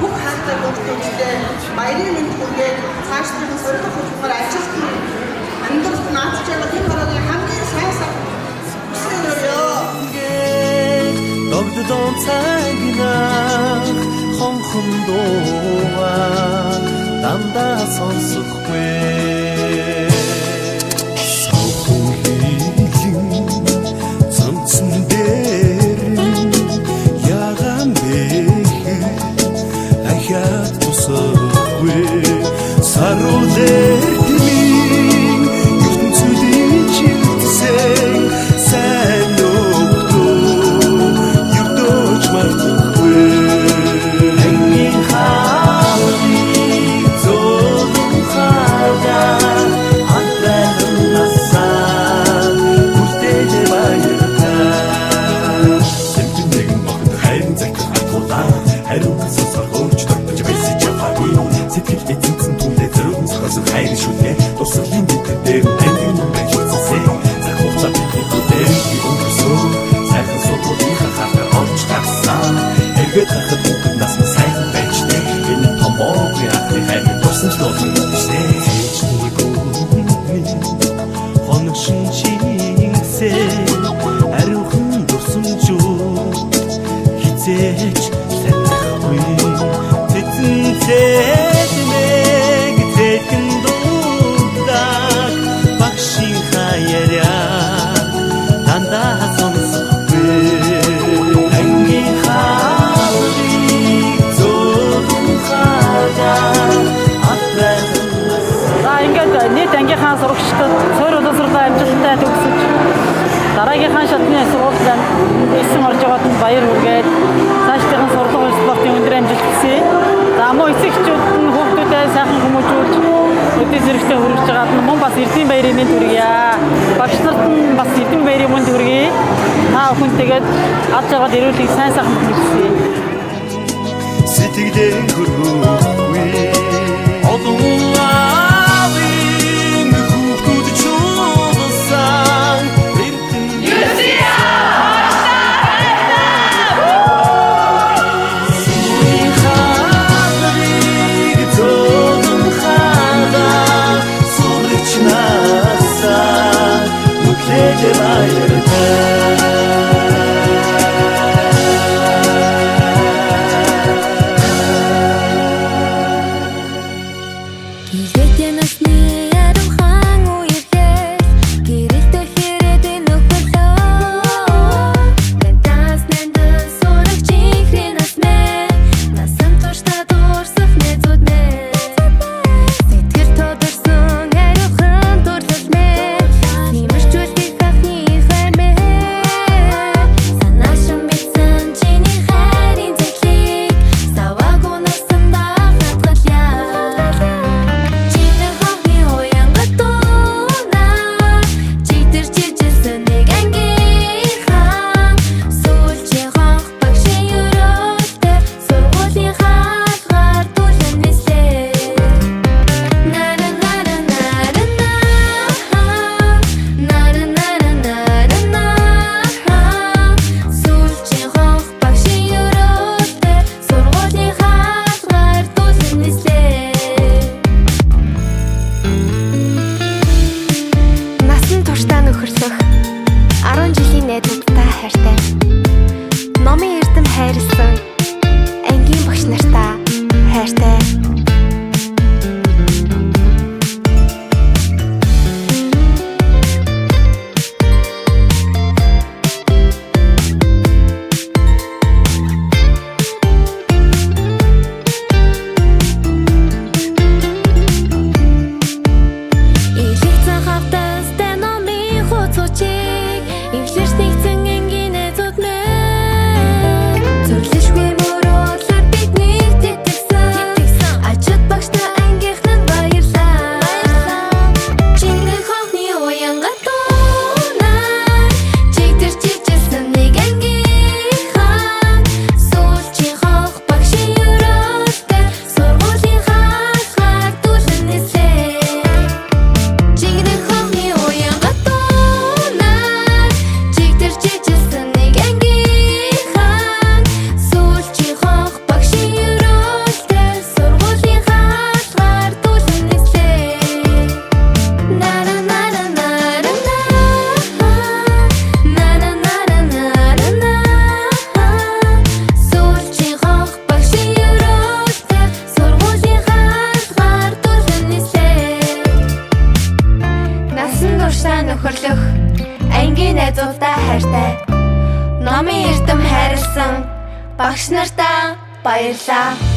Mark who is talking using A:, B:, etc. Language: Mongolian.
A: бүх хаалтай бүгдээ баярын мэнд хүргээ цаашдын сургууль хөтөлбөр ажилтны амьдрал наацж байгаа тийм хараагийн хамгийн сайн хүсэлээрөө
B: Догддон цагнах хонхон дуугаа дандаа сонсохгүй Савхан хийлэн цамцсан дээр ягаан бэх ахяд тусахгүй сарулэр тэмийн ертөнцийн чигтсэн сайн нөхдөө юрдож мартахгүй хэнгийн хаалгыг зөөлөн хаагаа хатбайхан насаа хүртэл баяртай сэмтэн нэгэн боход хайрын захих атгуулаа хариу сасар хөрч тогтож байсан чамаагүй сэтгэл эзэнсэн түнлээ зөрөгн сахасан хайр шүлээ тусгалын дэвтэр дээр ангин байжсэн зах хугацаа бидэхээр өнгөрсөн сайхан суулгын хахаар орж тарсан эргээд хахад бүгд нас сайн байжтэй энэ томоо яахны хайр тусан ч дуусан гэжтэй хоног шинжигсээ ариухан дурсамжууд хизээч санахгүй цэцэнцэдмэг цэхэн дуудаг багшин хаяараа дандаа сонсохгүй ангийн хаалгыг зөөлөн хаагаа атбайхан
C: За ингээд нийт ангийнхаа сурагчдад суур боловсролоо амжилттай төгсөж дараагийнхаа шатны сургуульд эссэн орж байгаад баяр хүргээд цаашдын сургууль спортын өндөр амжилт хүсье. За мөн эцэгчүүд нь хүүхдүүдэд сайхан хүмүүжүүлж өдөө зэрэгтэй хүргэж байгаад мөн бас эрдэм баярын мэнд хүргье. Багш нарт нь бас эрдэм баярын мэнд хүргье. Та бүхэнтэйгээ ад жаргал ирүүлэх сайн сайхан хүсье.
B: сэтгэлээ хөрвөхгүй олон аавын хүүхдүүд чуулсан
D: нөхөрлөх ангийн найзуудтай хайртай номын эрдэм хайрлсан багш нартаа баярлаа.